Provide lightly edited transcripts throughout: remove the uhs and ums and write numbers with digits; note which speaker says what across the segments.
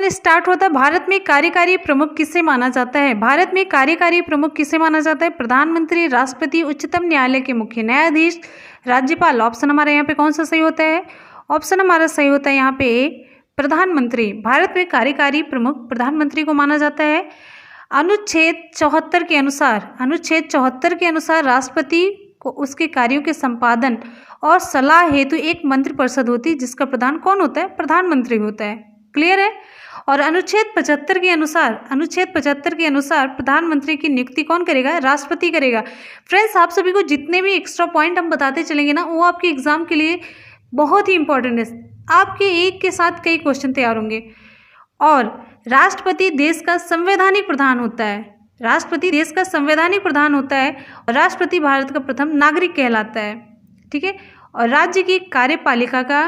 Speaker 1: Question start होता है, भारत में कार्यकारी प्रमुख किसे माना जाता है? भारत में कार्यकारी प्रमुख किसे माना जाता है? प्रधानमंत्री, राष्ट्रपति, उच्चतम न्यायालय के मुख्य न्यायाधीश, राज्यपाल। ऑप्शन हमारा यहाँ पे कौन सा सही होता है? ऑप्शन हमारा सही होता है यहाँ पे प्रधानमंत्री। भारत में कार्यकारी प्रमुख प्रधानमंत्री को माना जाता है। अनुच्छेद 74 के अनुसार राष्ट्रपति को उसके कार्यों के संपादन और सलाह हेतु एक मंत्रिपरिषद होती है, जिसका प्रधान कौन होता है? प्रधानमंत्री होता है। क्लियर है? और अनुच्छेद 75 के अनुसार प्रधानमंत्री की नियुक्ति कौन करेगा? राष्ट्रपति करेगा। फ्रेंड्स, आप सभी को जितने भी एक्स्ट्रा पॉइंट हम बताते चलेंगे ना, वो आपके एग्जाम के लिए बहुत ही इंपॉर्टेंट है। आपके एक के साथ कई क्वेश्चन तैयार होंगे। और राष्ट्रपति देश का संवैधानिक प्रधान होता है। और राष्ट्रपति भारत का प्रथम नागरिक कहलाता है। ठीक है। और राज्य की कार्यपालिका का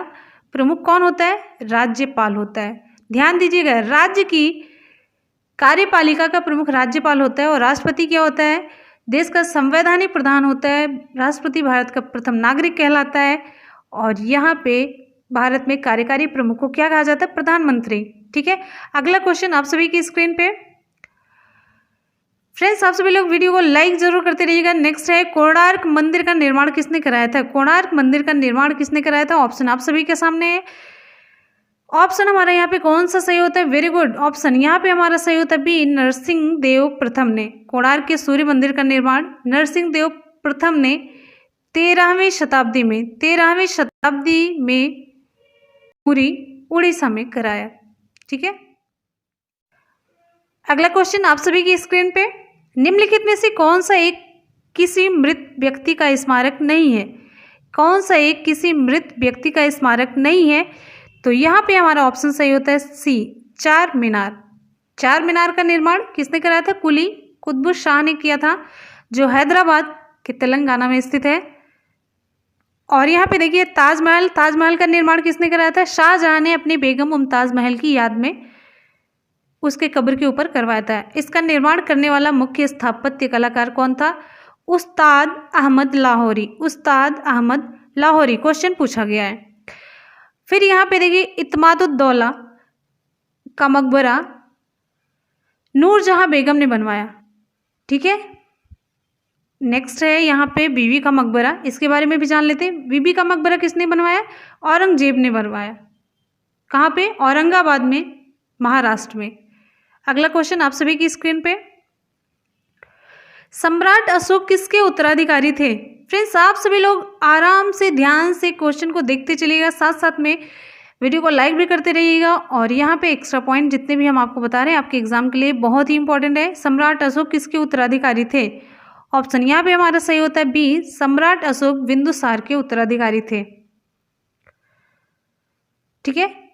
Speaker 1: प्रमुख कौन होता है? राज्यपाल होता है। ध्यान दीजिएगा, राज्य की कार्यपालिका का प्रमुख राज्यपाल होता है और राष्ट्रपति क्या होता है? देश का संवैधानिक प्रधान होता है। राष्ट्रपति भारत का प्रथम नागरिक कहलाता है। और यहाँ पे भारत में कार्यकारी प्रमुख को क्या कहा जाता है? प्रधानमंत्री। ठीक है। अगला क्वेश्चन आप सभी की स्क्रीन पे। फ्रेंड्स, आप सभी लोग वीडियो को लाइक जरूर करते रहिएगा। नेक्स्ट है, कोणार्क मंदिर का निर्माण किसने कराया था? कोणार्क मंदिर का निर्माण किसने कराया था? ऑप्शन आप सभी के सामने है। ऑप्शन हमारा यहाँ पे कौन सा सही होता है? Very good. ऑप्शन यहाँ पे हमारा सही होता है बी, नरसिंह देव प्रथम ने। कोणार्क के सूर्य मंदिर का निर्माण नरसिंह देव प्रथम ने 13वीं शताब्दी में पुरी उड़ीसा में कराया। ठीक है। अगला क्वेश्चन आप सभी की स्क्रीन पे, निम्नलिखित में से कौन सा एक किसी मृत व्यक्ति का स्मारक नहीं है? कौन सा एक किसी मृत व्यक्ति का स्मारक नहीं है? तो यहाँ पे हमारा ऑप्शन सही होता है सी, चार मीनार का निर्माण किसने कराया था? कुली कुतुब शाह ने किया था, जो हैदराबाद के तेलंगाना में स्थित है। और यहाँ पे देखिए ताजमहल का निर्माण किसने कराया था? शाहजहां ने अपनी बेगम मुमताज महल की याद में उसके कब्र के ऊपर करवाया था। इसका निर्माण करने वाला मुख्य स्थापत्य कलाकार कौन था? उस्ताद अहमद लाहौरी। क्वेश्चन पूछा गया है। फिर यहाँ पे देखिए, इत्मादुद्दौला का मकबरा नूरजहां बेगम ने बनवाया। ठीक है। नेक्स्ट है यहाँ पे बीबी का मकबरा, इसके बारे में भी जान लेते हैं। बीबी का मकबरा किसने बनवाया? औरंगजेब ने बनवाया। कहाँ पे? औरंगाबाद में, महाराष्ट्र में। अगला क्वेश्चन आप सभी की स्क्रीन पे, सम्राट अशोक किसके उत्तराधिकारी थे? फ्रेंड्स, आप सभी लोग आराम से ध्यान से क्वेश्चन को देखते चलिएगा, साथ साथ में वीडियो को लाइक भी करते रहिएगा। और यहाँ पे एक्स्ट्रा पॉइंट जितने भी हम आपको बता रहे हैं आपके एग्जाम के लिए बहुत ही इंपॉर्टेंट है। सम्राट अशोक किसके उत्तराधिकारी थे? ऑप्शन यहाँ पे हमारा सही होता है बी, सम्राट अशोक बिंदुसार के उत्तराधिकारी थे। ठीक है।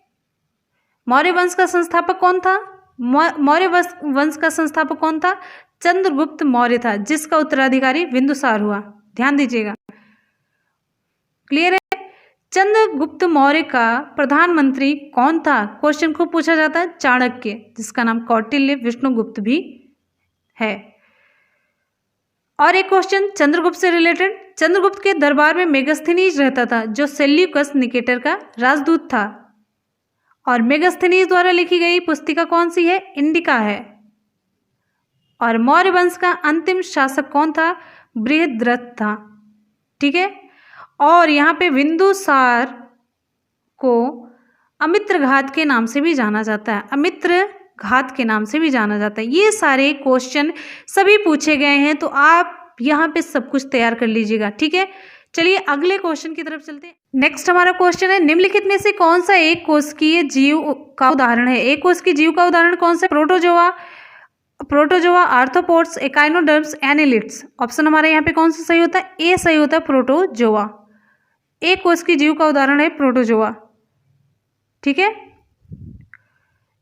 Speaker 1: मौर्य वंश का संस्थापक कौन था? वंश का संस्थापक कौन था? चंद्रगुप्त मौर्य था, जिसका उत्तराधिकारी बिंदुसार हुआ। ध्यान दीजिएगा। क्लियर है? चंद्रगुप्त मौर्य का प्रधानमंत्री कौन था? क्वेश्चन खूब पूछा जाता है। चाणक्य, जिसका नाम कौटिल्य विष्णुगुप्त भी है। और एक क्वेश्चन चंद्रगुप्त से रिलेटेड, चंद्रगुप्त के दरबार में मेगस्थनीज रहता था, जो सेल्यूकस निकेटर का राजदूत था। और मेगस्थनीज द्वारा लिखी गई पुस्तिका कौन सी है? इंडिका है। और मौर्य वंश का अंतिम शासक कौन था? बृहद्रथ था। ठीक है। और यहाँ पे बिंदुसार को अमित्र घात के नाम से भी जाना जाता है। ये सारे क्वेश्चन सभी पूछे गए हैं, तो आप यहाँ पे सब कुछ तैयार कर लीजिएगा। ठीक है। चलिए अगले क्वेश्चन की तरफ चलते हैं। नेक्स्ट हमारा क्वेश्चन है, निम्नलिखित में से कौन सा एक कोशिकीय जीव का उदाहरण है? एक कोशिकीय जीव का उदाहरण कौन सा? Protozoa, arthropods, echinoderms, annelids. Option हमारे यहाँ पे कौन सा सही होता है? ए सही होता है, प्रोटोजोआ। एक कोशिकीय जीव का उदाहरण है प्रोटोजोआ। ठीक है।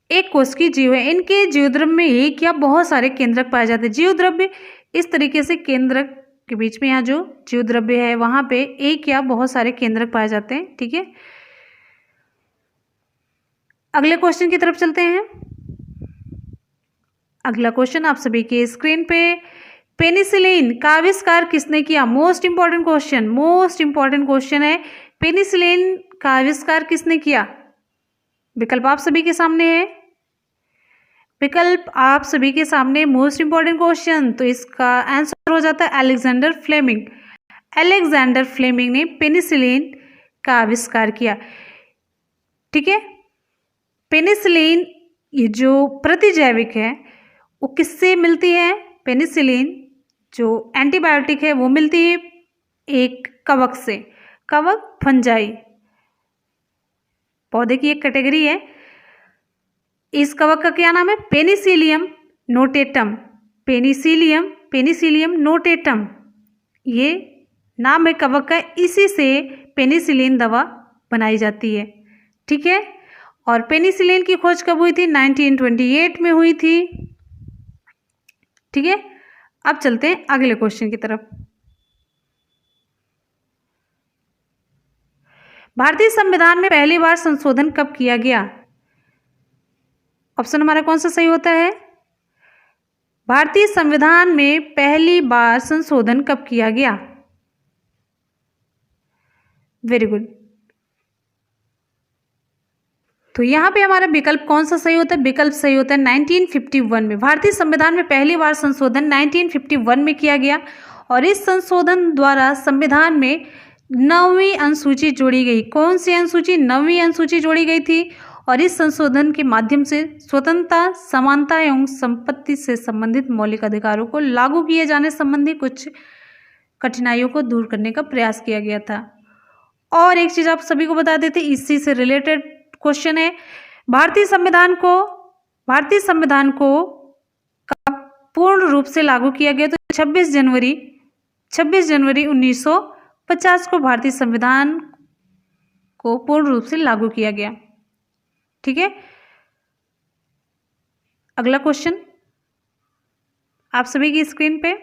Speaker 1: एक कोशिकीय जीव है। इनके जीवद्रव्य में एक या बहुत सारे केंद्रक पाए जाते हैं। जीवद्रव्य इस तरीके से केंद्रक के बीच में यहाँ जो जीवद्रव्य है वहाँ पे एक या बहुत सारे केंद्रक पाए जाते हैं। ठीक है। अगले क्वेश्चन की तरफ चलते हैं। अगला क्वेश्चन आप सभी के स्क्रीन पे, पेनिसिलिन का आविष्कार किसने किया? मोस्ट इंपॉर्टेंट क्वेश्चन है। पेनिसिलिन का आविष्कार किसने किया? विकल्प आप सभी के सामने है। विकल्प आप सभी के सामने, मोस्ट इंपॉर्टेंट क्वेश्चन, तो इसका आंसर हो जाता है अलेक्जेंडर फ्लेमिंग। अलेक्जेंडर फ्लेमिंग ने पेनिसिलिन का आविष्कार किया। ठीक है, पेनिसिलिन ये जो प्रतिजैविक है वो किससे मिलती है? पेनिसिलिन जो एंटीबायोटिक है वो मिलती है एक कवक से। कवक फंजाई पौधे की एक कैटेगरी है। इस कवक का क्या नाम है? Penicillium notatum. पेनिसिलियम नोटेटम ये नाम है कवक का, इसी से पेनिसिलिन दवा बनाई जाती है। ठीक है, और पेनिसिलिन की खोज कब हुई थी? 1928 में हुई थी। ठीक है, अब चलते हैं अगले क्वेश्चन की तरफ। भारतीय संविधान में पहली बार संशोधन कब किया गया? ऑप्शन हमारा कौन सा सही होता है? भारतीय संविधान में पहली बार संशोधन कब किया गया? Very good. तो यहाँ पे हमारा विकल्प कौन सा सही होता है? विकल्प सही होता है 1951 में। भारतीय संविधान में पहली बार संशोधन 1951 में किया गया और इस संशोधन द्वारा संविधान में 9वीं अनुसूची जोड़ी गई। कौन सी अनुसूची? 9वीं अनुसूची जोड़ी गई थी और इस संशोधन के माध्यम से स्वतंत्रता, समानता एवं संपत्ति से संबंधित मौलिक अधिकारों को लागू किए जाने संबंधी कुछ कठिनाइयों को दूर करने का प्रयास किया गया था। और एक चीज आप सभी को बता देते, इसी से रिलेटेड क्वेश्चन है, भारतीय संविधान को कब पूर्ण रूप से लागू किया गया? तो 26 जनवरी 1950 को भारतीय संविधान को पूर्ण रूप से लागू किया गया। ठीक है, अगला क्वेश्चन आप सभी की स्क्रीन पे।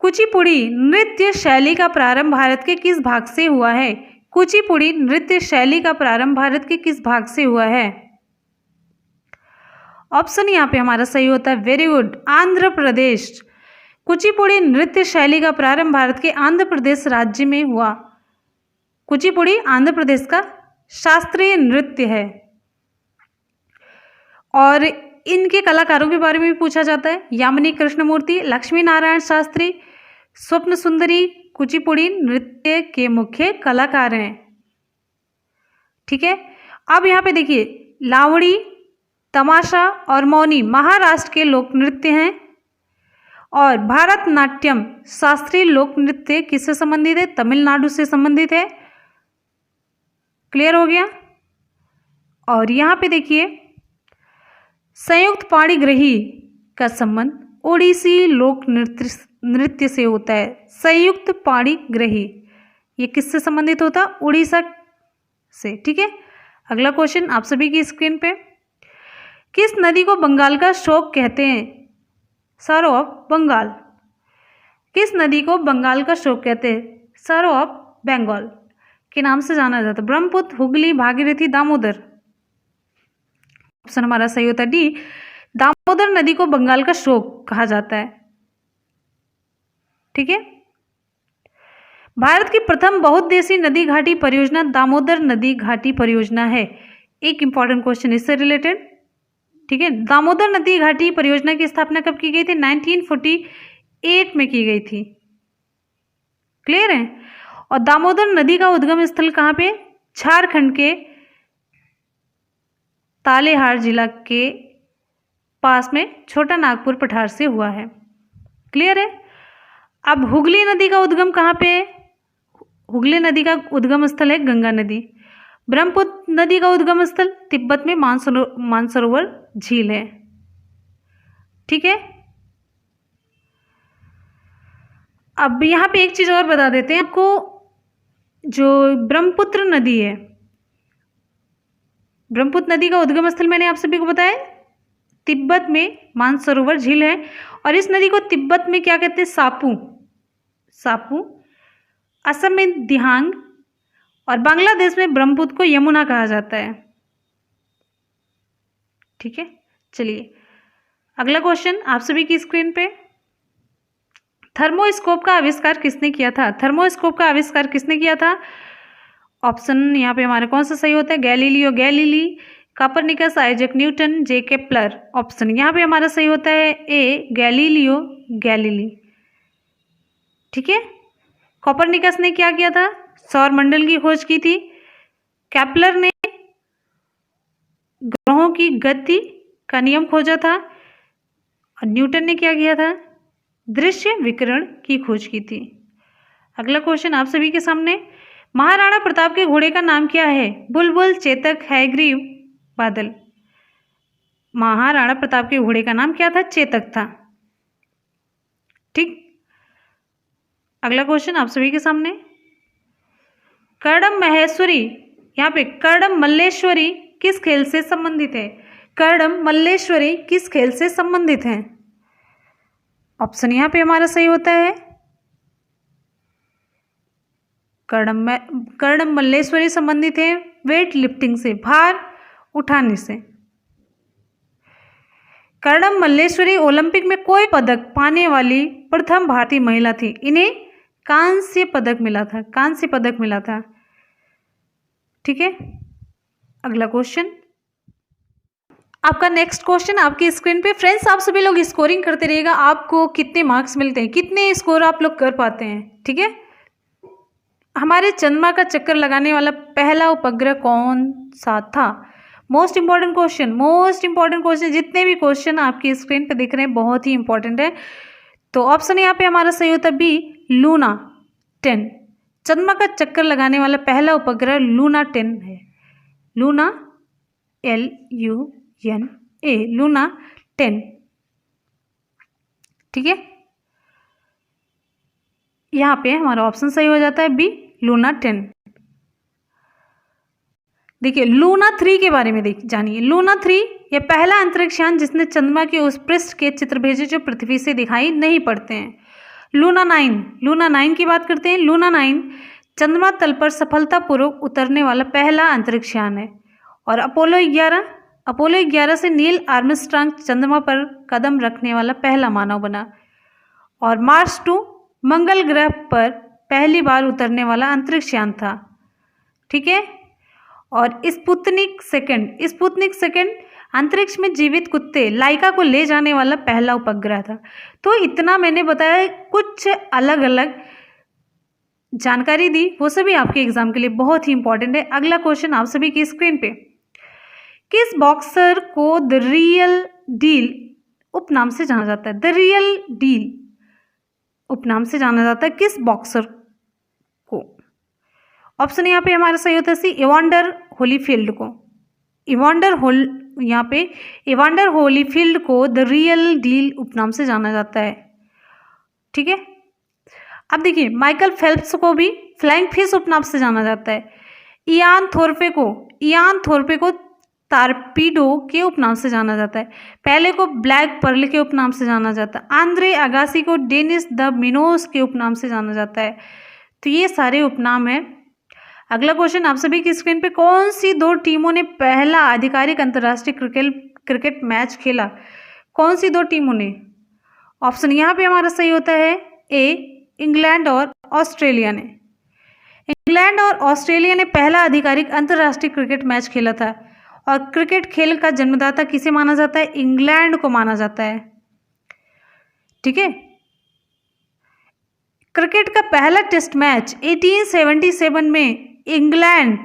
Speaker 1: कुचिपुड़ी नृत्य शैली का प्रारंभ भारत के किस भाग से हुआ है? कुचिपुड़ी नृत्य शैली का प्रारंभ भारत के किस भाग से हुआ है? ऑप्शन यहाँ पे हमारा सही होता है, वेरी गुड, आंध्र प्रदेश। कुचिपुड़ी नृत्य शैली का प्रारंभ भारत के आंध्र प्रदेश राज्य में हुआ। कुचिपुड़ी आंध्र प्रदेश का शास्त्रीय नृत्य है और इनके कलाकारों के बारे में भी पूछा जाता है। यामिनी कृष्णमूर्ति, लक्ष्मी नारायण शास्त्री, स्वप्न सुंदरी कुचिपुड़ी नृत्य के मुख्य कलाकार हैं। ठीक है, अब यहाँ पे देखिए, लावड़ी, तमाशा और मौनी महाराष्ट्र के लोक नृत्य हैं और भारतनाट्यम शास्त्रीय लोक नृत्य किससे संबंधित है? तमिलनाडु से संबंधित है। क्लियर हो गया? और यहाँ पे देखिए, संयुक्त पाणिग्रही का संबंध ओडिसी लोक नृत्य से होता है। संयुक्त पाणिग्रही ये किससे संबंधित होता है? उड़ीसा से। ठीक है, अगला क्वेश्चन आप सभी की स्क्रीन पे। किस नदी को बंगाल का शोक कहते हैं? सरो ऑफ बंगाल। किस नदी को बंगाल का शोक कहते हैं? सरो ऑफ बंगाल के नाम से जाना जाता है। ब्रह्मपुत्र, हुगली, भागीरथी, दामोदर। ऑप्शन हमारा सही होता है डी, दामोदर नदी को बंगाल का शोक कहा जाता है। ठीक है, भारत की प्रथम बहुउद्देशीय नदी घाटी परियोजना दामोदर नदी घाटी परियोजना है। एक इंपॉर्टेंट क्वेश्चन इससे रिलेटेड। ठीक है, दामोदर नदी घाटी परियोजना की स्थापना कब की गई थी? 1948 में की गई थी। क्लियर है? और दामोदर नदी का उद्गम स्थल कहाँ पे? झारखंड के तालेहार जिला के पास में छोटा नागपुर पठार से हुआ है। क्लियर है? अब हुगली नदी का उद्गम कहाँ पे है? हुगली नदी का उद्गम स्थल है गंगा नदी। ब्रह्मपुत्र नदी का उद्गम स्थल तिब्बत में मानसरोवर झील है। ठीक है, अब यहाँ पे एक चीज और बता देते हैं आपको, जो ब्रह्मपुत्र नदी है, ब्रह्मपुत्र नदी का उद्गम स्थल मैंने आप सभी को बताया तिब्बत में मानसरोवर झील है और इस नदी को तिब्बत में क्या कहते हैं? सापू, असम में दिहांग और बांग्लादेश में ब्रह्मपुत्र को यमुना कहा जाता है। ठीक है, चलिए अगला क्वेश्चन आप सभी की स्क्रीन पे। थर्मोस्कोप का आविष्कार किसने किया था? थर्मोस्कोप का आविष्कार किसने किया था? ऑप्शन यहाँ पे हमारा कौन सा सही होता है? Galileo Galilei, Copernicus, Isaac Newton, J Kepler. Option यहाँ पे हमारा सही होता है ए गैलीलियो गैलीली। ठीक है, कोपरनिकस ने क्या किया था? सौरमंडल की खोज की थी। केपलर ने ग्रहों की गति का नियम खोजा था और न्यूटन ने क्या किया था? दृश्य विकिरण की खोज की थी। अगला क्वेश्चन आप सभी के सामने, महाराणा प्रताप के घोड़े का नाम क्या है? बुलबुल, चेतक, हैग्रीव, बादल। महाराणा प्रताप के घोड़े का नाम क्या था? चेतक था। ठीक, अगला क्वेश्चन आप सभी के सामने, कर्दम महेश्वरी, यहाँ पे कर्दम मल्लेश्वरी किस खेल से संबंधित है? कर्दम मल्लेश्वरी किस खेल से संबंधित है? ऑप्शन यहाँ पे हमारा सही होता है कर्दम मल्लेश्वरी संबंधित है वेट लिफ्टिंग से, भार उठाने से। कर्दम मल्लेश्वरी ओलंपिक में कोई पदक पाने वाली प्रथम भारतीय महिला थी। इन्हें कांस्य पदक मिला था, कांस्य पदक मिला था। ठीक है, अगला क्वेश्चन, आपका नेक्स्ट क्वेश्चन आपकी स्क्रीन पे। फ्रेंड्स, आप सभी लोग स्कोरिंग करते रहिएगा, आपको कितने मार्क्स मिलते हैं, कितने स्कोर आप लोग कर पाते हैं। ठीक है, हमारे चंद्रमा का चक्कर लगाने वाला पहला उपग्रह कौन सा था? Most important question, most important question. जितने भी क्वेश्चन आपकी स्क्रीन पे दिख रहे हैं बहुत ही इंपॉर्टेंट है। तो ऑप्शन यहाँ पे हमारा सही होता है बी, लूना 10। चंद्रमा का चक्कर लगाने वाला पहला उपग्रह लूना 10 है। Luna LUNA, Luna 10। ठीक है, यहाँ पे हमारा ऑप्शन सही हो जाता है बी, लूना 10। देखिए लूना 3 के बारे में जानिए। लूना 3 यह पहला अंतरिक्ष यान जिसने चंद्रमा के उस पृष्ठ के चित्र भेजे जो पृथ्वी से दिखाई नहीं पड़ते हैं। लूना 9 की बात करते हैं। लूना 9 चंद्रमा तल पर सफलतापूर्वक उतरने वाला पहला अंतरिक्ष यान है। और अपोलो 11 से नील आर्मस्ट्रांग चंद्रमा पर कदम रखने वाला पहला मानव बना। और मार्स 2 मंगल ग्रह पर पहली बार उतरने वाला अंतरिक्ष यान था। ठीक है, और स्पुतनिक सेकंड अंतरिक्ष में जीवित कुत्ते लाइका को ले जाने वाला पहला उपग्रह था। तो इतना मैंने बताया, कुछ अलग अलग जानकारी दी, वो सभी आपके एग्जाम के लिए बहुत ही इंपॉर्टेंट है। अगला क्वेश्चन आप सभी की स्क्रीन पे, किस बॉक्सर को द रियल डील उपनाम से जाना जाता है? द रियल डील उपनाम से जाना जाता है किस बॉक्सर को? ऑप्शन यहाँ पे हमारा सही होता है सी, इवांडर होलीफील्ड को। इवांडर होलीफील्ड को द रियल डील उपनाम से जाना जाता है। ठीक है, अब देखिए माइकल फेल्प्स को भी फ्लाइंग फिश उपनाम से जाना जाता है। इयान थोरपे को टारपीडो के उपनाम से जाना जाता है। पहले को ब्लैक पर्ल के उपनाम से जाना जाता है। आंद्रे अगासी को डेनिस द मिनोस के उपनाम से जाना जाता है। तो ये सारे उपनाम हैं। अगला क्वेश्चन आप सभी की स्क्रीन पे, कौन सी 2 टीमों ने पहला आधिकारिक अंतर्राष्ट्रीय क्रिकेट मैच खेला? कौन सी 2 टीमों ने? ऑप्शन यहाँ पे हमारा सही होता है ए, इंग्लैंड और ऑस्ट्रेलिया ने। इंग्लैंड और ऑस्ट्रेलिया ने पहला आधिकारिक अंतर्राष्ट्रीय क्रिकेट मैच खेला था। और क्रिकेट खेल का जन्मदाता किसे माना जाता है? इंग्लैंड को माना जाता है। ठीक है, क्रिकेट का पहला टेस्ट मैच 1877 में इंग्लैंड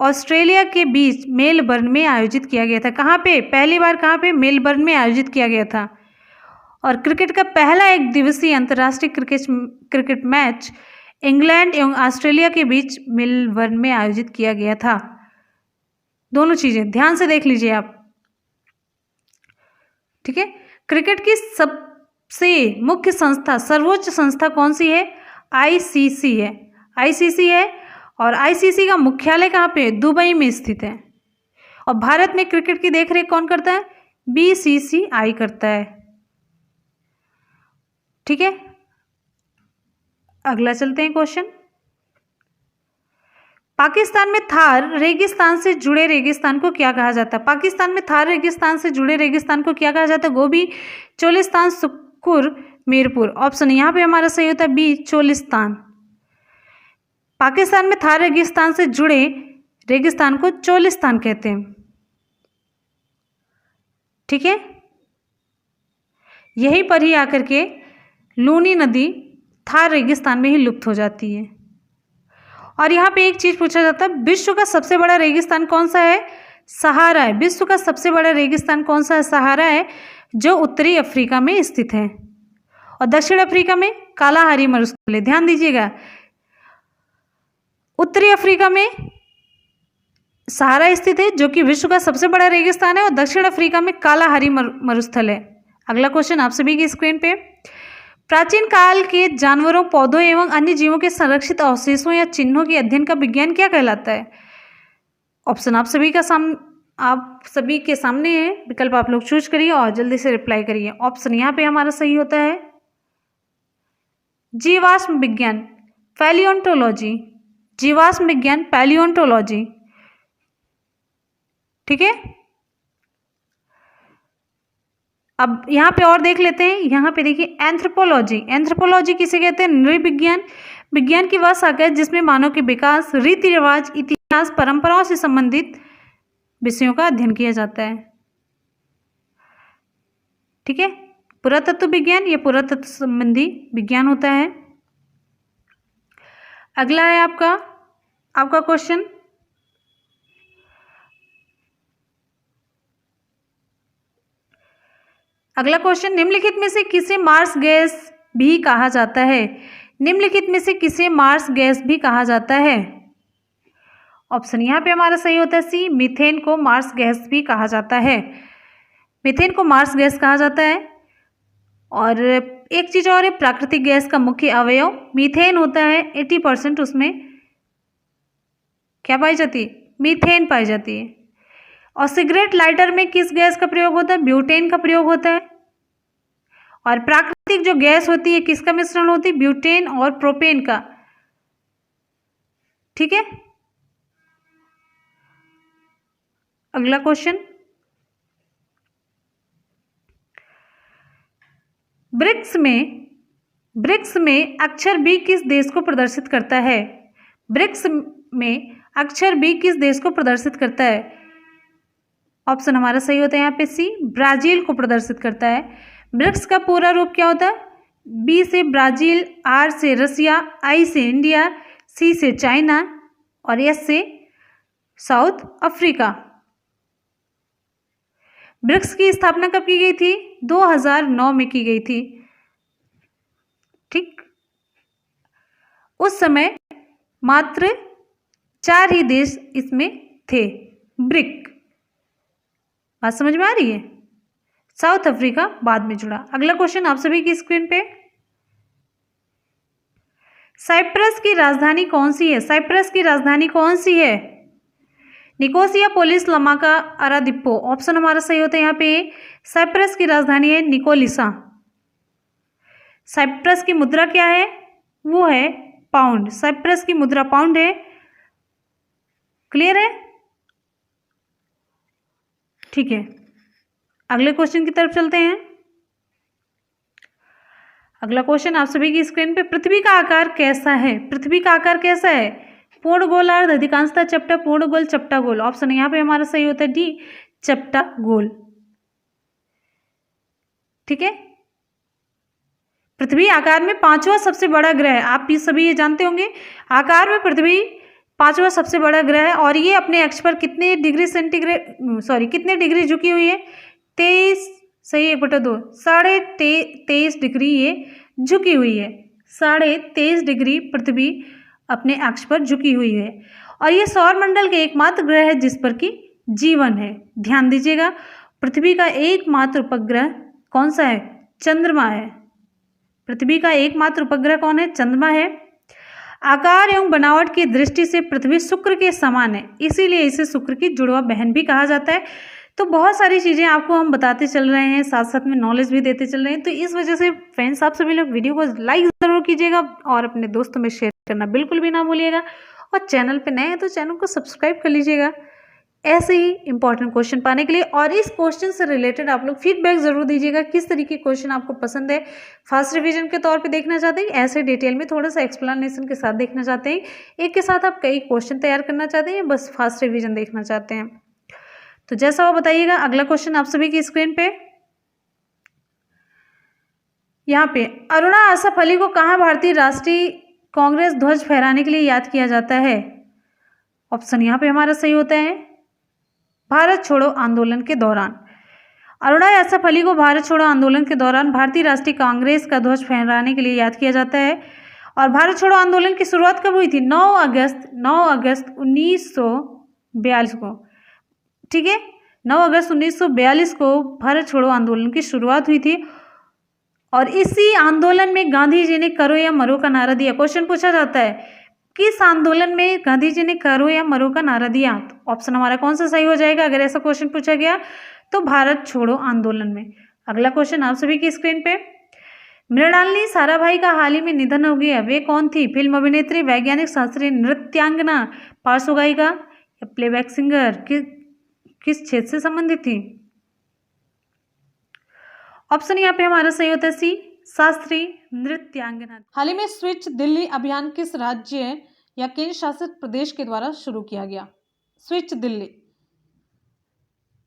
Speaker 1: ऑस्ट्रेलिया के बीच मेलबर्न में आयोजित किया गया था। कहाँ पे? पहली बार कहाँ पे? मेलबर्न में आयोजित किया गया था। और क्रिकेट का पहला एक दिवसीय अंतर्राष्ट्रीय क्रिकेट मैच इंग्लैंड एवं ऑस्ट्रेलिया के बीच मेलबर्न में आयोजित किया गया था। दोनों चीजें ध्यान से देख लीजिए आप। ठीक है, क्रिकेट की सबसे मुख्य संस्था, सर्वोच्च संस्था कौन सी है? ICC है। ICC है, और ICC का मुख्यालय कहाँ पे? दुबई में स्थित है। और भारत में क्रिकेट की देखरेख कौन करता है? BCCI करता है। ठीक है, अगला चलते हैं क्वेश्चन। पाकिस्तान में थार रेगिस्तान से जुड़े रेगिस्तान को क्या कहा जाता है? पाकिस्तान में थार रेगिस्तान से जुड़े रेगिस्तान को क्या कहा जाता है? गोबी, चोलिस्तान, सुकुर, मीरपुर। ऑप्शन यहाँ पे हमारा सही होता है बी, चोलिस्तान। पाकिस्तान में थार रेगिस्तान से जुड़े रेगिस्तान को चोलिस्तान कहते हैं। ठीक है, यहीं पर ही आकर के लूनी नदी थार रेगिस्तान में ही लुप्त हो जाती है। और यहाँ पे एक चीज़ पूछा जाता है, विश्व का सबसे बड़ा रेगिस्तान कौन सा है? सहारा है। विश्व का सबसे बड़ा रेगिस्तान कौन सा है? सहारा है, जो उत्तरी अफ्रीका में स्थित है। और दक्षिण अफ्रीका में कालाहारी मरुस्थल। ध्यान दीजिएगा, उत्तरी अफ्रीका में सहारा स्थित है जो कि विश्व का सबसे बड़ा रेगिस्तान है, और दक्षिण अफ्रीका में कालाहारी मरुस्थल है। अगला क्वेश्चन आप सभी की स्क्रीन पे, प्राचीन काल के जानवरों, पौधों एवं अन्य जीवों के संरक्षित अवशेषों या चिन्हों के अध्ययन का विज्ञान क्या कहलाता है? ऑप्शन आप सभी के सामने है, विकल्प आप लोग चूज करिए और जल्दी से रिप्लाई करिए। ऑप्शन यहाँ पे हमारा सही होता है जीवाश्म विज्ञान, पैलियोंटोलॉजी। जीवाश्म विज्ञान, पैलियोंटोलॉजी। ठीक है, अब यहाँ पे और देख लेते हैं। यहाँ पे देखिए एंथ्रोपोलॉजी। एंथ्रोपोलॉजी किसे कहते हैं? नृविज्ञान। विज्ञान की वह शाखा है जिसमें मानव के विकास, रीति रिवाज, इतिहास, परंपराओं से संबंधित विषयों का अध्ययन किया जाता है। ठीक है, पुरातत्व विज्ञान ये पुरातत्व संबंधी विज्ञान होता है। अगला है आपका क्वेश्चन, अगला क्वेश्चन, निम्नलिखित में से किसे मार्स गैस भी कहा जाता है? निम्नलिखित में से किसे मार्स गैस भी कहा जाता है? ऑप्शन यहाँ पे हमारा सही होता है सी, मीथेन को मार्स गैस भी कहा जाता है। मीथेन को मार्स गैस कहा जाता है। और एक चीज और है, प्राकृतिक गैस का मुख्य अवयव मीथेन होता है। 80% उसमें क्या पाई जाती है? मीथेन पाई जाती है। और सिगरेट लाइटर में किस गैस का प्रयोग होता है? ब्यूटेन का प्रयोग होता है। और प्राकृतिक जो गैस होती है किसका मिश्रण होती है? ब्यूटेन और प्रोपेन का। ठीक है, अगला क्वेश्चन, ब्रिक्स में अक्षर बी किस देश को प्रदर्शित करता है? ब्रिक्स में अक्षर बी किस देश को प्रदर्शित करता है? ऑप्शन हमारा सही होता है यहाँ पे सी, ब्राजील को प्रदर्शित करता है। ब्रिक्स का पूरा रूप क्या होता है? बी से ब्राजील, आर से रसिया, आई से इंडिया, सी से चाइना और एस से साउथ अफ्रीका। ब्रिक्स की स्थापना कब की गई थी? 2009 में की गई थी। ठीक, उस समय मात्र 4 ही देश इसमें थे। ब्रिक, बात समझ में आ रही है? साउथ अफ्रीका बाद में जुड़ा। अगला क्वेश्चन आप सभी की स्क्रीन पे, साइप्रस की राजधानी कौन सी है? साइप्रस की राजधानी कौन सी है? Nicosia, Polis, Larnaca, Aradippou. Option हमारा सही होता है यहाँ पे साइप्रस की राजधानी है निकोलिसा। साइप्रस की मुद्रा क्या है? वो है पाउंड। साइप्रस की मुद्रा पाउंड है। क्लियर है? ठीक है, अगले क्वेश्चन की तरफ चलते हैं। अगला क्वेश्चन आप सभी की स्क्रीन पे, पृथ्वी का आकार कैसा है? पृथ्वी का आकार कैसा है? पूर्ण गोलार्ध, अधिकांशतः चपटा, पूर्ण गोल, चपटा गोल। ऑप्शन यहाँ पे हमारा सही होता है डी, चपटा गोल। ठीक है, पृथ्वी आकार में 5वां सबसे बड़ा ग्रह है। आप भी सभी ये जानते होंगे, आकार में पृथ्वी 5वां सबसे बड़ा ग्रह है। और ये अपने अक्ष पर कितने डिग्री झुकी हुई है? 23, सही 1/2, 23.5 डिग्री ये झुकी हुई है। 23.5 डिग्री पृथ्वी अपने अक्ष पर झुकी हुई है। और ये सौरमंडल के एकमात्र ग्रह है जिस पर कि जीवन है। ध्यान दीजिएगा, पृथ्वी का एकमात्र उपग्रह कौन सा है? चंद्रमा है। पृथ्वी का एकमात्र उपग्रह कौन है? चंद्रमा है। आकार एवं बनावट की दृष्टि से पृथ्वी शुक्र के समान है, इसीलिए इसे शुक्र की जुड़वा बहन भी कहा जाता है। तो बहुत सारी चीज़ें आपको हम बताते चल रहे हैं, साथ साथ में नॉलेज भी देते चल रहे हैं। तो इस वजह से फ्रेंड्स, आप सभी लोग वीडियो को लाइक ज़रूर कीजिएगा और अपने दोस्तों में शेयर करना बिल्कुल भी ना भूलिएगा। और चैनल पे नए हैं तो चैनल को सब्सक्राइब कर लीजिएगा ऐसे ही इंपॉर्टेंट क्वेश्चन पाने के लिए। और इस क्वेश्चन से रिलेटेड आप लोग फीडबैक जरूर दीजिएगा, किस तरीके के क्वेश्चन आपको पसंद है। फास्ट रिवीजन के तौर पे देखना चाहते हैं, ऐसे डिटेल में थोड़ा सा एक्सप्लेनेशन के साथ देखना चाहते हैं, एक के साथ आप कई क्वेश्चन तैयार करना चाहते हैं, बस फास्ट रिवीजन देखना चाहते हैं, तो जैसा वो बताइएगा। अगला क्वेश्चन आप सभी की स्क्रीन पे, यहाँ पे अरुणा आसफ अली को कहाँ भारतीय राष्ट्रीय कांग्रेस ध्वज फहराने के लिए याद किया जाता है? ऑप्शन यहाँ पे हमारा सही होता है भारत छोड़ो आंदोलन के दौरान। अरुणा आसफ अली को भारत छोड़ो आंदोलन के दौरान भारतीय राष्ट्रीय कांग्रेस का ध्वज फहराने के लिए याद किया जाता है। और भारत छोड़ो आंदोलन की शुरुआत कब हुई थी? 9 अगस्त 1942 को। ठीक है, 9 अगस्त 1942 को भारत छोड़ो आंदोलन की शुरुआत हुई थी। और इसी आंदोलन में गांधी जी ने करो या मरो का नारा दिया। क्वेश्चन पूछा जाता है किस आंदोलन में गांधी जी ने करो या मरो का नारा दिया? तो ऑप्शन हमारा कौन सा सही हो जाएगा अगर ऐसा क्वेश्चन पूछा गया? तो भारत छोड़ो आंदोलन में। अगला क्वेश्चन आप सभी की स्क्रीन पे, मृणालिनी साराभाई का हाल ही में निधन हो गया, वे कौन थी? फिल्म अभिनेत्री, वैज्ञानिक, शास्त्रीय नृत्यांगना, पार्श्व गायिका या प्लेबैक सिंगर? किस क्षेत्र से संबंधित थी? ऑप्शन यहाँ पे हमारा सही होता है सी, शास्त्रीय नृत्यांगना। हाल ही में स्विच दिल्ली अभियान किस राज्य या केंद्र शासित प्रदेश के द्वारा शुरू किया गया? स्विच दिल्ली।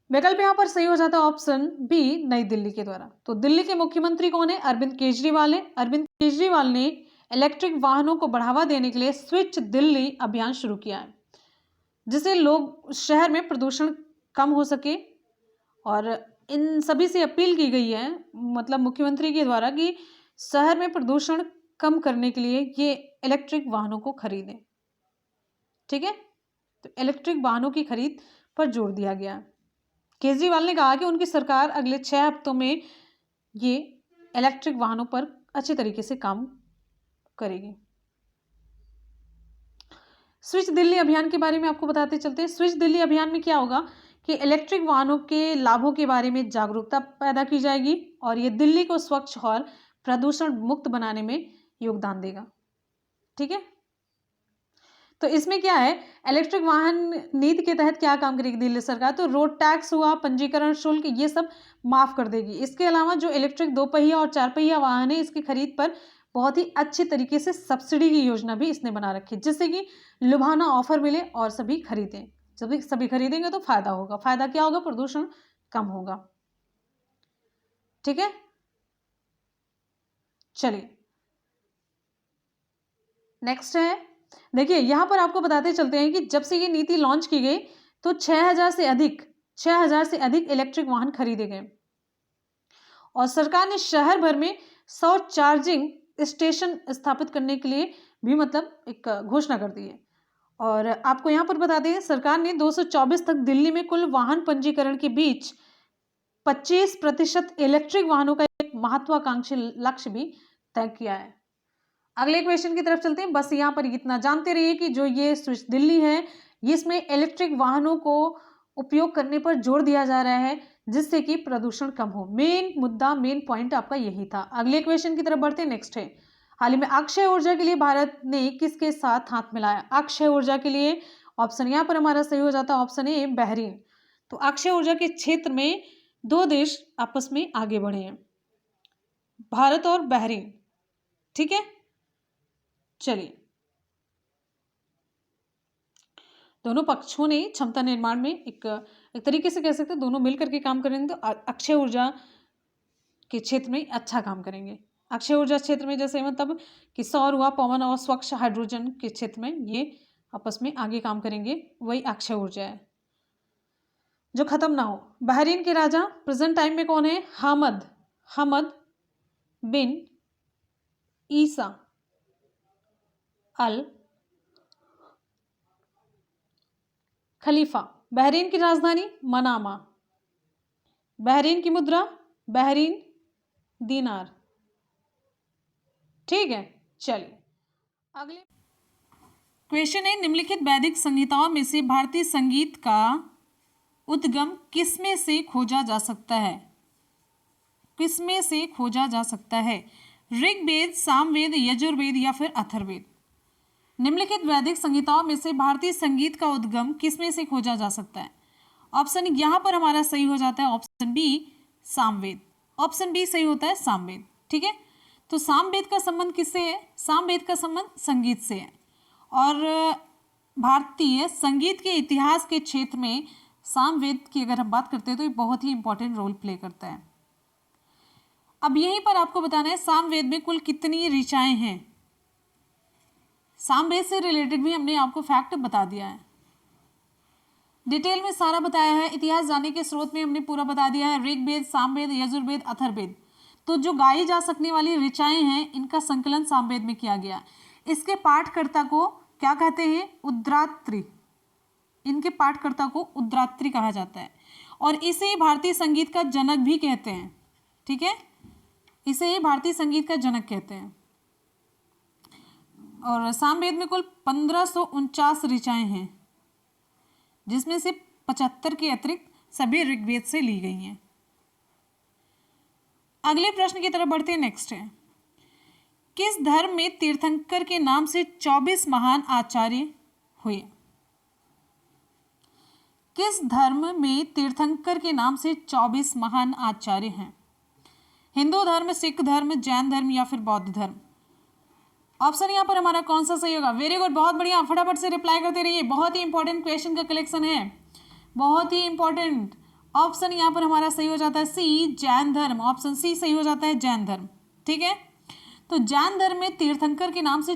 Speaker 1: विकल्प यहाँ पर सही हो जाता है ऑप्शन बी, नई दिल्ली के द्वारा। तो दिल्ली के मुख्यमंत्री कौन है? अरविंद केजरीवाल है। अरविंद केजरीवाल ने इलेक्ट्रिक वाहनों को बढ़ावा देने के लिए स्विच दिल्ली अभियान शुरू किया है, जिससे लोग शहर में प्रदूषण कम हो सके। और इन सभी से अपील की गई है, मतलब मुख्यमंत्री के द्वारा, कि शहर में प्रदूषण कम करने के लिए ये इलेक्ट्रिक वाहनों को खरीदें। ठीक है, तो इलेक्ट्रिक वाहनों की खरीद पर जोर दिया गया है। केजरीवाल ने कहा कि उनकी सरकार अगले 6 हफ्तों में ये इलेक्ट्रिक वाहनों पर अच्छे तरीके से काम करेगी। स्विच दिल्ली अभियान के बारे में आपको बताते चलते हैं। स्विच दिल्ली अभियान में क्या होगा कि इलेक्ट्रिक वाहनों के लाभों के बारे में जागरूकता पैदा की जाएगी और ये दिल्ली को स्वच्छ और प्रदूषण मुक्त बनाने में योगदान देगा। ठीक है, तो इसमें क्या है, इलेक्ट्रिक वाहन नीति के तहत क्या काम करेगी दिल्ली सरकार? तो रोड टैक्स हुआ, पंजीकरण शुल्क, ये सब माफ कर देगी। इसके अलावा जो इलेक्ट्रिक 2 पहिया और 4 पहिया वाहन है, इसकी खरीद पर बहुत ही अच्छे तरीके से सब्सिडी की योजना भी इसने बना रखी है, जिससे कि लुभावना ऑफर मिले और सभी खरीदें। जब सभी खरीदेंगे तो फायदा होगा। फायदा क्या होगा? प्रदूषण कम होगा। ठीक है, चलिए नेक्स्ट है, देखिए यहां पर आपको बताते चलते हैं कि जब से ये नीति लॉन्च की गई तो 6000 से अधिक इलेक्ट्रिक वाहन खरीदे गए और सरकार ने शहर भर में 100 चार्जिंग स्टेशन स्थापित करने के लिए भी मतलब एक घोषणा कर दी है। और आपको यहाँ पर बता दें, सरकार ने 224 तक दिल्ली में कुल वाहन पंजीकरण के बीच 25% इलेक्ट्रिक वाहनों का एक महत्वाकांक्षी लक्ष्य भी तय किया है। अगले क्वेश्चन की तरफ चलते हैं। बस यहाँ पर इतना जानते रहिए कि जो ये स्विच दिल्ली है, इसमें इलेक्ट्रिक वाहनों को उपयोग करने पर जोर दिया जा रहा है, जिससे कि प्रदूषण कम हो। मेन मुद्दा, मेन पॉइंट आपका यही था। अगले क्वेश्चन की तरफ बढ़ते हैं। नेक्स्ट है, हाल ही में अक्षय ऊर्जा के लिए भारत ने किसके साथ हाथ मिलाया? अक्षय ऊर्जा के लिए ऑप्शन यहाँ पर हमारा सही हो जाता है ऑप्शन ए, बहरीन। तो अक्षय ऊर्जा के क्षेत्र में 2 देश आपस में आगे बढ़े हैं, भारत और बहरीन। ठीक है, चलिए दोनों पक्षों ने क्षमता निर्माण में एक तरीके से कह सकते हैं दोनों मिलकर के काम करेंगे तो अक्षय ऊर्जा के क्षेत्र में अच्छा काम करेंगे। अक्षय ऊर्जा क्षेत्र में जैसे मतलब कि सौर हुआ, पवन और स्वच्छ हाइड्रोजन के क्षेत्र में ये आपस में आगे काम करेंगे, वही अक्षय ऊर्जा है जो खत्म ना हो। बहरीन के राजा प्रेजेंट टाइम में कौन है? हमद बिन ईसा अल खलीफा। बहरीन की राजधानी मनामा। बहरीन की मुद्रा बहरीन दीनार। ठीक है, चलिए अगले क्वेश्चन है, निम्नलिखित वैदिक संहिताओं में से भारतीय संगीत का उद्गम किसमें से खोजा जा सकता है? किसमें से खोजा जा सकता है? ऋग्वेद, सामवेद, यजुर्वेद या फिर अथर्ववेद? निम्नलिखित वैदिक संहिताओं में से भारतीय संगीत का उद्गम किसमें से खोजा जा सकता है? ऑप्शन यहां पर हमारा सही हो जाता है option B, Samaveda. Option B सही होता है, सामवेद। ठीक है, तो सामवेद का संबंध किससे है? सामवेद का संबंध संगीत से है और भारतीय संगीत के इतिहास के क्षेत्र में
Speaker 2: सामवेद की अगर हम बात करते हैं तो ये बहुत ही इंपॉर्टेंट रोल प्ले करता है। अब यहीं पर आपको बताना है सामवेद में कुल कितनी ऋचाएं हैं। सामवेद से रिलेटेड भी हमने आपको फैक्ट बता दिया है, डिटेल में सारा बताया है। इतिहास जानने के स्रोत में हमने पूरा बता दिया है, ऋग्वेद, सामवेद, यजुर्वेद, अथर्ववेद। तो जो गाई जा सकने वाली ऋचाएं हैं इनका संकलन सामवेद में किया गया। इसके पाठकर्ता को क्या कहते हैं? उद्रात्री। इनके पाठकर्ता को उद्रात्री कहा जाता है और इसे ही भारतीय संगीत का जनक भी कहते हैं। ठीक है, इसे ही भारतीय संगीत का जनक कहते हैं। और सामवेद में कुल 1549 ऋचाएं हैं, जिसमें से 75 के अतिरिक्त सभी ऋग्वेद से ली गई हैं। अगले प्रश्न की तरफ बढ़ते हैं। नेक्स्ट है, किस धर्म में तीर्थंकर के नाम से 24 महान आचार्य हुए? किस धर्म में तीर्थंकर के नाम से 24 महान आचार्य हैं? हिंदू धर्म, सिख धर्म, जैन धर्म या फिर बौद्ध धर्म? ऑप्शन यहाँ पर हमारा कौन सा सही होगा? वेरी गुड, बहुत बढ़िया, फटाफट से रिप्लाई करते रहिए। बहुत ही इंपॉर्टेंट क्वेश्चन का कलेक्शन है, बहुत ही इंपॉर्टेंट। ऑप्शन यहाँ पर हमारा सही हो जाता है सी, जैन धर्म। ऑप्शन सी सही हो जाता है, जैन धर्म। ठीक है, तो जैन धर्म में तीर्थंकर के नाम से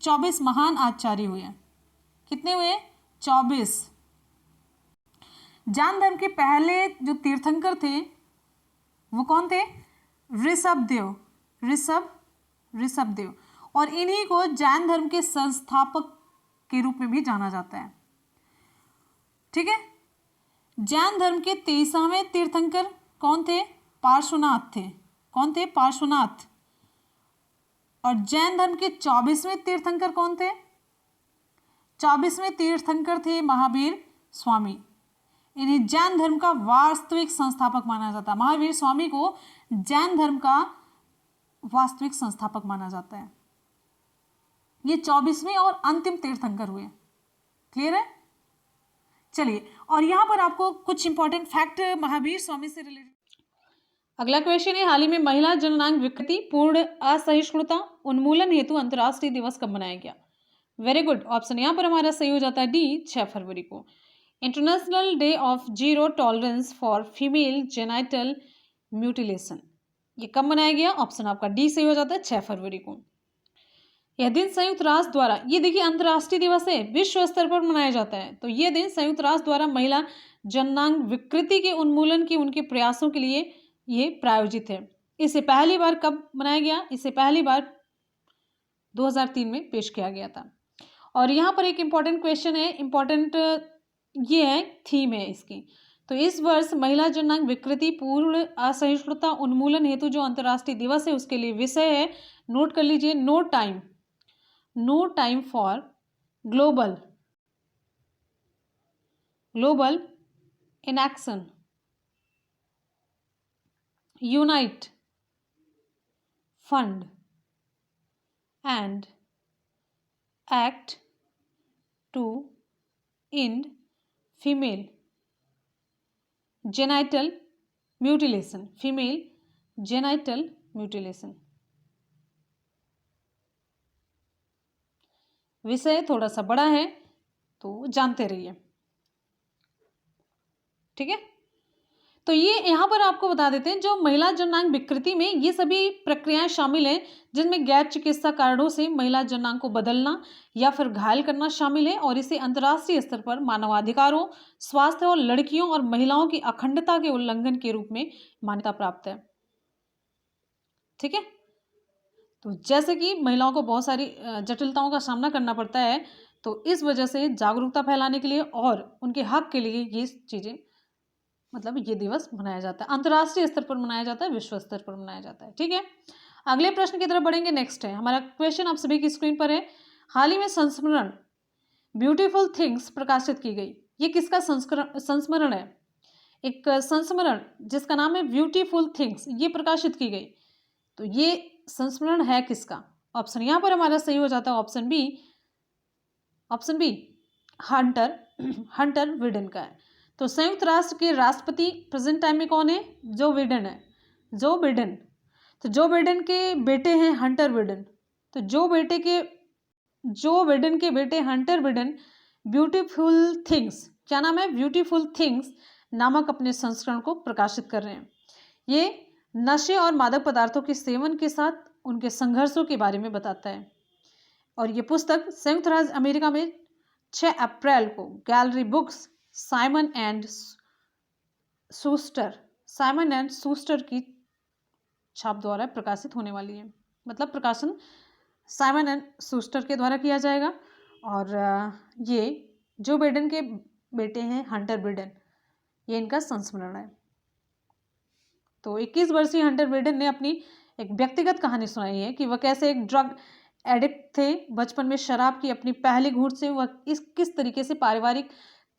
Speaker 2: 24 महान आचार्य हुए। कितने हुए? 24। जैन धर्म के पहले जो तीर्थंकर थे वो कौन थे? ऋषभदेव। ऋषभदेव, और इन्हीं को जैन धर्म के संस्थापक के रूप में भी जाना जाता है। ठीक है, जैन धर्म के 23वें तीर्थंकर कौन थे? पार्श्वनाथ थे। कौन थे? पार्श्वनाथ। और जैन धर्म के 24वें तीर्थंकर कौन थे? 24वें तीर्थंकर थे महावीर स्वामी। इन्हें जैन धर्म का वास्तविक संस्थापक माना जाता है। महावीर स्वामी को जैन धर्म का वास्तविक संस्थापक माना जाता है। ये 24वें और अंतिम तीर्थंकर हुए। क्लियर है? चलिए, और यहां पर आपको कुछ इंपॉर्टेंट फैक्ट महावीर स्वामी से रिलेटेड। अगला क्वेश्चन है, हाल ही में महिला जननांग विकृति पूर्ण असहिष्णुता उन्मूलन हेतु अंतर्राष्ट्रीय दिवस कब मनाया गया? वेरी गुड, ऑप्शन यहाँ पर हमारा सही हो जाता है डी, 6 फरवरी को। International day of zero tolerance for female genital mutilation, ये कब मनाया गया? ऑप्शन आपका डी सही हो जाता है, 6 फरवरी को। यह दिन संयुक्त राष्ट्र द्वारा, ये देखिए अंतर्राष्ट्रीय दिवस है, विश्व स्तर पर मनाया जाता है। तो ये दिन संयुक्त राष्ट्र द्वारा महिला जननांग विकृति के उन्मूलन के उनके प्रयासों के लिए ये प्रायोजित है। इसे पहली बार कब मनाया गया? इसे पहली बार 2003 में पेश किया गया था। और यहाँ पर एक इम्पॉर्टेंट क्वेश्चन है, इम्पॉर्टेंट ये है, थीम है इसकी। तो इस वर्ष महिला जननांग विकृति पूर्ण असहिष्णुता उन्मूलन हेतु जो अंतर्राष्ट्रीय दिवस है उसके लिए विषय है, नोट कर लीजिए, no time for global inaction, unite fund and act to end female genital mutilation. Female genital mutilation विषय थोड़ा सा बड़ा है तो जानते रहिए। ठीक है, तो ये यहाँ पर आपको बता देते हैं, जो महिला जननांग विकृति में ये सभी प्रक्रियाएं शामिल हैं जिनमें गैर चिकित्सा कारणों से महिला जननांग को बदलना या फिर घायल करना शामिल है, और इसे अंतर्राष्ट्रीय स्तर पर मानवाधिकारों, स्वास्थ्य और लड़कियों और महिलाओं की अखंडता के उल्लंघन के रूप में मान्यता प्राप्त है। ठीक है, तो जैसे कि महिलाओं को बहुत सारी जटिलताओं का सामना करना पड़ता है, तो इस वजह से जागरूकता फैलाने के लिए और उनके हक के लिए ये चीज़ें, मतलब ये दिवस मनाया जाता है, अंतर्राष्ट्रीय स्तर पर मनाया जाता है, विश्व स्तर पर मनाया जाता है। ठीक है, अगले प्रश्न की तरफ बढ़ेंगे। नेक्स्ट है हमारा क्वेश्चन, आप सभी की स्क्रीन पर है। हाल ही में संस्मरण ब्यूटीफुल थिंग्स प्रकाशित की गई, ये किसका संस्मरण है? एक संस्मरण जिसका नाम है ब्यूटीफुल थिंग्स, ये प्रकाशित की गई, तो ये संस्मरण है किसका? ऑप्शन यहाँ पर हमारा सही हो जाता है ऑप्शन बी हंटर विडन का है। तो संयुक्त राष्ट्र के राष्ट्रपति प्रेजेंट टाइम में कौन है? जो बिडेन है, जो बिडेन। तो जो बिडेन के बेटे हैं हंटर बिडेन। तो जो बिडेन के बेटे हंटर बिडेन ब्यूटीफुल थिंग्स क्या नाम है, ब्यूटीफुल थिंग्स नामक अपने संस्करण को प्रकाशित कर रहे हैं। ये नशे और मादक पदार्थों के सेवन के साथ उनके संघर्षों के बारे में बताता है। और ये पुस्तक संयुक्त राज्य अमेरिका में 6 अप्रैल को gallery books Simon and Schuster की छाप द्वारा प्रकाशित होने वाली है। मतलब प्रकाशन साइमन एंड शूस्टर के द्वारा किया जाएगा। और ये जो बिडेन के बेटे हैं हंटर बिडेन, ये इनका संस्मरण है। तो 21 वर्षीय हंटर बिडेन ने अपनी एक व्यक्तिगत कहानी सुनाई है कि वह कैसे एक ड्रग एडिक्ट थे। बचपन में शराब की अपनी पहली घूंट से वह किस तरीके से पारिवारिक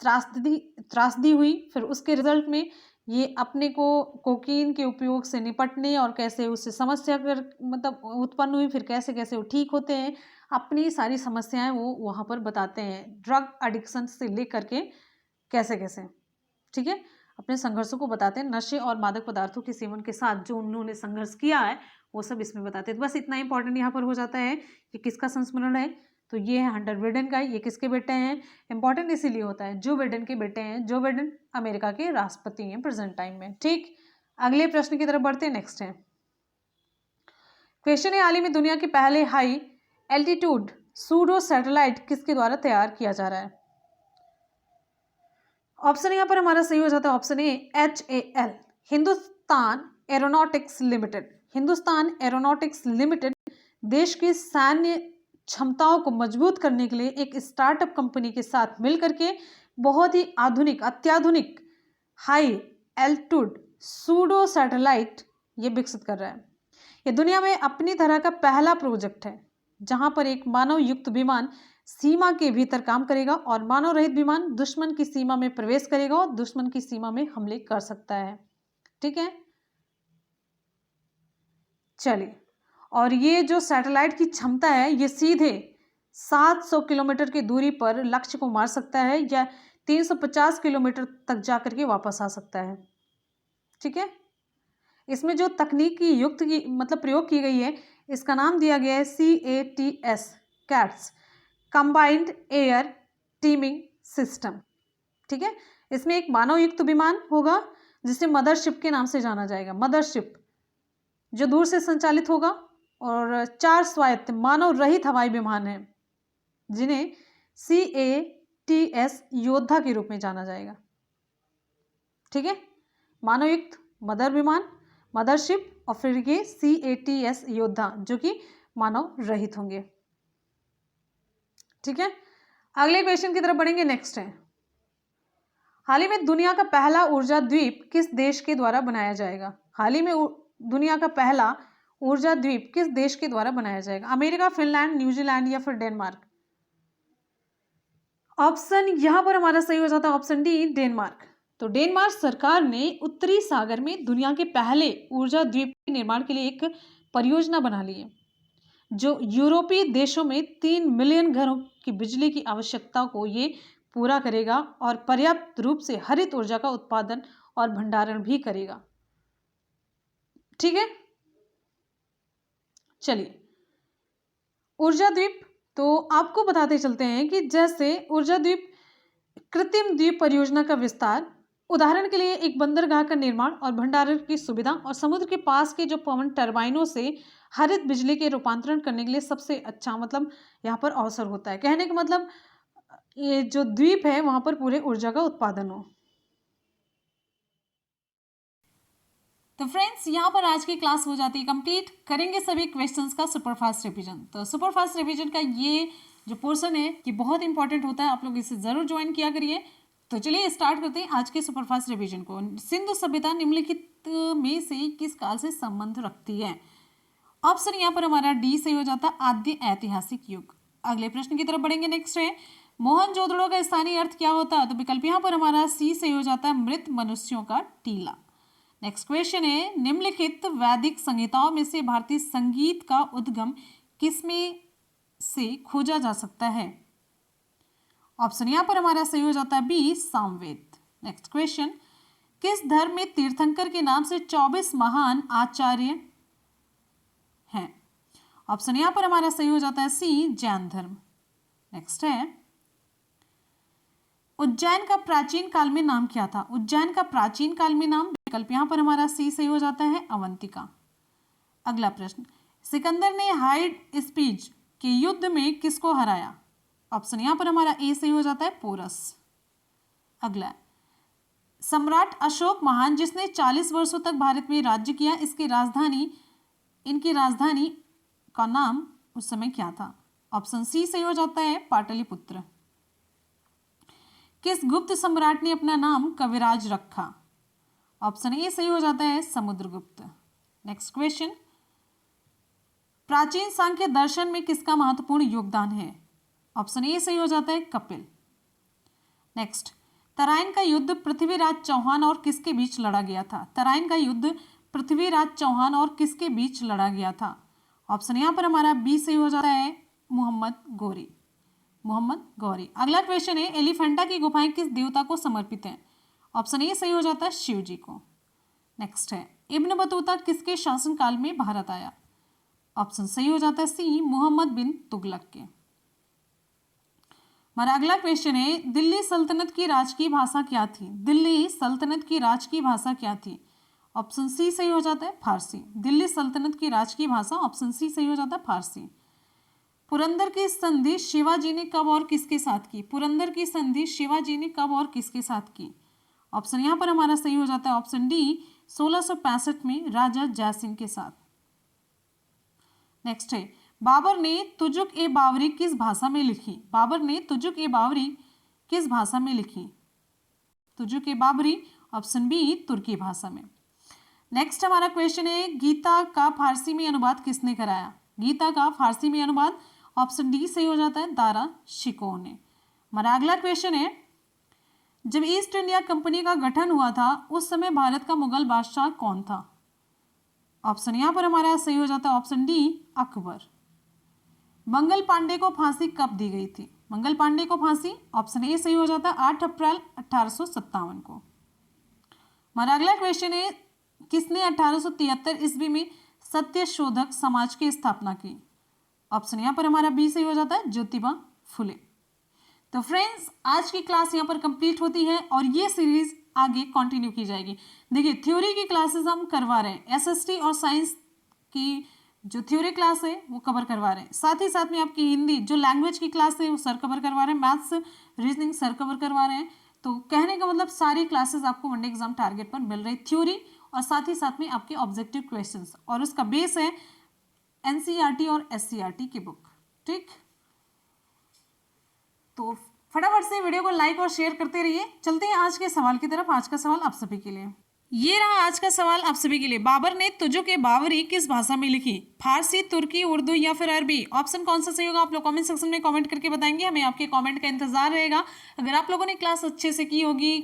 Speaker 2: त्रासदी हुई, फिर उसके रिजल्ट में ये अपने को कोकीन के उपयोग से निपटने और कैसे उससे समस्या कर मतलब उत्पन्न हुई, फिर कैसे कैसे वो ठीक होते हैं, अपनी सारी समस्याएं वो वहाँ पर बताते हैं, ड्रग एडिक्शन से लेकर के कैसे कैसे, ठीक है, अपने संघर्षों को बताते हैं। नशे और मादक पदार्थों के सेवन के साथ जो उन्होंने संघर्ष किया है वो सब इसमें बताते हैं। तो बस इतना इंपॉर्टेंट यहाँ पर हो जाता है कि किसका संस्मरण है, तो ये है हंटर बिडेन का। ये किसके बेटे हैं, इंपॉर्टेंट इसीलिए होता है, जो बिडेन के बेटे हैं। जो बिडेन अमेरिका के राष्ट्रपति हैं प्रेजेंट टाइम में। ठीक, अगले प्रश्न की तरफ बढ़ते हैं। नेक्स्ट है क्वेश्चन है, हाल ही में दुनिया के पहले हाई एल्टीट्यूड सूडो सैटेलाइट किसके द्वारा तैयार किया जा रहा है। ऑप्शन यहाँ पर हमारा सही हो जाता है option A HAL, Hindustan aeronautics limited. Hindustan aeronautics limited देश की सैन्य क्षमताओं को मजबूत करने के लिए एक स्टार्टअप कंपनी के साथ मिलकर के बहुत ही अत्याधुनिक हाई एल्टीट्यूड सूडो सैटेलाइट ये विकसित कर रहा है। ये दुनिया में अपनी तरह का पहला प्रोजेक्ट है जहां पर एक मानव युक्त विमान सीमा के भीतर काम करेगा और मानव रहित विमान दुश्मन की सीमा में प्रवेश करेगा और दुश्मन की सीमा में हमले कर सकता है। ठीक है, चलिए, और ये जो सैटेलाइट की क्षमता है ये सीधे 700 किलोमीटर की दूरी पर लक्ष्य को मार सकता है या 350 किलोमीटर तक जाकर के वापस आ सकता है। ठीक है, इसमें जो तकनीकी युक्त की मतलब प्रयोग की गई है इसका नाम दिया गया है CATS combined air teeming system. ठीक है, इसमें एक मानव युक्त विमान होगा जिसे मदरशिप के नाम से जाना जाएगा, मदरशिप, जो दूर से संचालित होगा, और 4 स्वायत्त मानव रहित हवाई विमान हैं जिन्हें CATS योद्धा के रूप में जाना जाएगा। ठीक है, मानव युक्त मदर विमान, मदरशिप, और फिर ये CATS योद्धा जो कि मानव रहित होंगे। ठीक है, अगले क्वेश्चन की तरफ बढ़ेंगे। नेक्स्ट है, हाल ही में दुनिया का पहला ऊर्जा द्वीप किस देश के द्वारा बनाया जाएगा। हाल ही में दुनिया का पहला ऊर्जा द्वीप किस देश के द्वारा बनाया जाएगा। अमेरिका, फिनलैंड, न्यूजीलैंड या फिर डेनमार्क। ऑप्शन यहां पर हमारा सही हो जाता है ऑप्शन डी, डेनमार्क। तो डेनमार्क सरकार ने उत्तरी सागर में दुनिया के पहले ऊर्जा द्वीप के निर्माण के लिए एक परियोजना बना ली है जो यूरोपीय देशों में 3 मिलियन घरों की बिजली की आवश्यकता को ये पूरा करेगा और पर्याप्त रूप से हरित ऊर्जा का उत्पादन और भंडारण भी करेगा। ठीक है, चलिए, ऊर्जा द्वीप तो आपको बताते चलते हैं कि जैसे ऊर्जा द्वीप कृत्रिम द्वीप परियोजना का विस्तार, उदाहरण के लिए एक बंदरगाह का निर्माण और भंडारण की सुविधा, और समुद्र के पास के जो पवन टरबाइनों से हरित बिजली के रूपांतरण करने के लिए सबसे अच्छा मतलब यहाँ पर अवसर होता है। कहने का मतलब ये जो द्वीप है वहां पर पूरे ऊर्जा का उत्पादन हो। तो फ्रेंड्स, यहाँ पर आज की क्लास हो जाती है कंप्लीट। करेंगे सभी क्वेश्चंस का सुपरफास्ट रिवीजन। तो सुपरफास्ट रिवीजन का ये जो पोर्शन है ये बहुत इंपॉर्टेंट होता है, आप लोग इसे जरूर ज्वाइन किया करिए। तो चलिए स्टार्ट करते हैं आज के सुपरफास्ट रिवीजन को। सिंधु सभ्यता निम्नलिखित में से किस काल से संबंध रखती है। ऑप्शन यहाँ पर हमारा डी सही हो जाता है, आद्य ऐतिहासिक युग। अगले प्रश्न की तरफ बढ़ेंगे। नेक्स्ट है, मोहनजोदड़ो का स्थानीय अर्थ क्या होता है। तो विकल्प यहाँ पर हमारा सी सही हो जाता है, मृत मनुष्यों का टीला। नेक्स्ट क्वेश्चन है, निम्नलिखित वैदिक संहिताओं में से भारतीय संगीत का उद्गम किसमें से खोजा जा सकता है। ऑप्शन यहाँ पर हमारा सही हो जाता है बी, सामवेद। नेक्स्ट क्वेश्चन, किस धर्म में तीर्थंकर के नाम से 24 महान आचार्य हैं। ऑप्शन यहाँ पर हमारा सही हो जाता है सी, जैन धर्म। नेक्स्ट है, उज्जैन का प्राचीन काल में नाम क्या था? उज्जैन का प्राचीन काल में नाम, विकल्प यहाँ पर हमारा सी सही हो जाता है, अवंतिका। अगला प्रश्न, सिकंदर ने हाइड स्पीच के युद्ध में किसको हराया? ऑप्शन यहाँ पर हमारा ए सही हो जाता है, पोरस। अगला, सम्राट अशोक महान जिसने 40 वर्षों तक भारत में राज्य किया, इनकी राजधानी का नाम उस समय क्या था? ऑप्शन सी सही हो जाता है, पाटलिपुत्र। किस गुप्त सम्राट ने अपना नाम कविराज रखा? ऑप्शन ए सही हो जाता है, समुद्रगुप्त। नेक्स्ट क्वेश्चन, प्राचीन सांख्य दर्शन में किसका महत्वपूर्ण योगदान है? ऑप्शन ए सही हो जाता है, कपिल। नेक्स्ट, तराइन का युद्ध पृथ्वीराज चौहान और किसके बीच लड़ा गया था? तराइन का युद्ध पृथ्वीराज चौहान और किसके बीच लड़ा गया था? ऑप्शन यहाँ पर हमारा बी सही हो जाता है, मोहम्मद गौरी। अगला क्वेश्चन है, एलिफेंटा की गुफाएं किस देवता को समर्पित हैं? ऑप्शन ए सही हो जाता है, शिव जी को। नेक्स्ट है, इब्न बतूता किसके शासनकाल में भारत आया? ऑप्शन सही हो जाता है, सी, मोहम्मद बिन तुगलक के। हमारा अगला क्वेश्चन है, दिल्ली सल्तनत की राजकीय भाषा क्या थी? दिल्ली सल्तनत की राजकीय भाषा क्या थी? ऑप्शन सी सही हो जाता है, फारसी। दिल्ली सल्तनत की राजकीय भाषा, ऑप्शन सी सही हो जाता है, फारसी। पुरंदर की संधि शिवाजी ने कब और किसके साथ की? पुरंदर की संधि शिवाजी ने कब और किसके साथ की? ऑप्शन यहाँ पर हमारा सही हो जाता है, ऑप्शन डी, 1665 में राजा जयसिंह के साथ। नेक्स्ट है, बाबर ने तुजुक ए बावरी किस भाषा में लिखी? बाबर ने तुजुक ए बावरी किस भाषा में लिखी? तुजुक ए बावरी, ऑप्शन बी, तुर्की भाषा में। नेक्स्ट हमारा क्वेश्चन है, गीता का फारसी में अनुवाद किसने कराया? गीता का फारसी में अनुवाद, ऑप्शन डी सही हो जाता है, दारा शिकोह ने। हमारा अगला क्वेश्चन है, जब ईस्ट इंडिया कंपनी का गठन हुआ था उस समय भारत का मुगल बादशाह कौन था? ऑप्शन यहाँ पर हमारा सही हो जाता है, ऑप्शन डी, अकबर। मंगल पांडे को फांसी कब दी गई थी? मंगल पांडे को फांसी, ऑप्शन ए सही हो जाता है, 8 अप्रैल 1857 को। हमारा अगला क्वेश्चन है, किसने 1873 ईस्वी में सत्य शोधक समाज की स्थापना की? ऑप्शन यहाँ पर हमारा बी सही हो जाता है, ज्योतिबा फुले। तो फ्रेंड्स, आज की क्लास यहाँ पर कंप्लीट होती है और ये सीरीज आगे कंटिन्यू की जाएगी। देखिए, थ्योरी की क्लासेस हम करवा रहे हैं, एसएसटी और साइंस की जो थ्योरी क्लास है वो कवर करवा रहे हैं, साथ ही साथ में आपकी हिंदी जो लैंग्वेज की क्लास है वो सर कवर करवा रहे हैं, मैथ्स रीजनिंग सर कवर करवा रहे हैं। तो कहने का मतलब सारी क्लासेस आपको वनडे एग्जाम टारगेट पर मिल रही, थ्योरी और साथ ही साथ में आपके ऑब्जेक्टिव क्वेश्चंस, और उसका बेस है एनसीईआरटी और एससीईआरटी की बुक। ठीक, तो फटाफट से वीडियो को लाइक और शेयर करते रहिए। चलते हैं आज के सवाल की तरफ। आज का सवाल आप सभी के लिए, ये रहा आज का सवाल आप सभी के लिए। बाबर ने तुजुक ए बावरी किस भाषा में लिखी? फारसी, तुर्की, उर्दू या फिर अरबी? ऑप्शन कौन सा सही होगा आप लोग कमेंट सेक्शन में कमेंट करके बताएंगे, हमें आपके कमेंट का इंतजार रहेगा। अगर आप लोगों ने क्लास अच्छे से की होगी,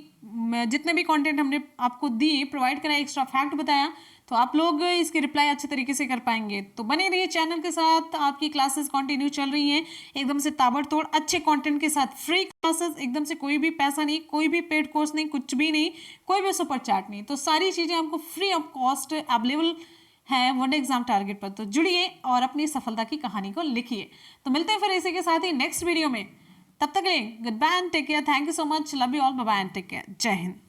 Speaker 2: जितने भी कंटेंट हमने आपको दिए, प्रोवाइड कराया, एक्स्ट्रा फैक्ट बताया, तो आप लोग इसके रिप्लाई अच्छे तरीके से कर पाएंगे। तो बने रहिए चैनल के साथ, आपकी क्लासेस कंटिन्यू चल रही हैं एकदम से ताबड़तोड़ अच्छे कंटेंट के साथ, फ्री क्लासेस, एकदम से कोई भी पैसा नहीं, कोई भी पेड कोर्स नहीं, कुछ भी नहीं, कोई भी सुपर चैट नहीं, तो सारी चीज़ें आपको फ्री ऑफ कॉस्ट अवेलेबल है वनडे एग्जाम टारगेट पर। तो जुड़िए और अपनी सफलता की कहानी को लिखिए। तो मिलते हैं फिर इसी के साथ ही नेक्स्ट वीडियो में, तब तक के लिए good bye and take care. Thank you so much, love you all, bye bye and take care. जय हिंद।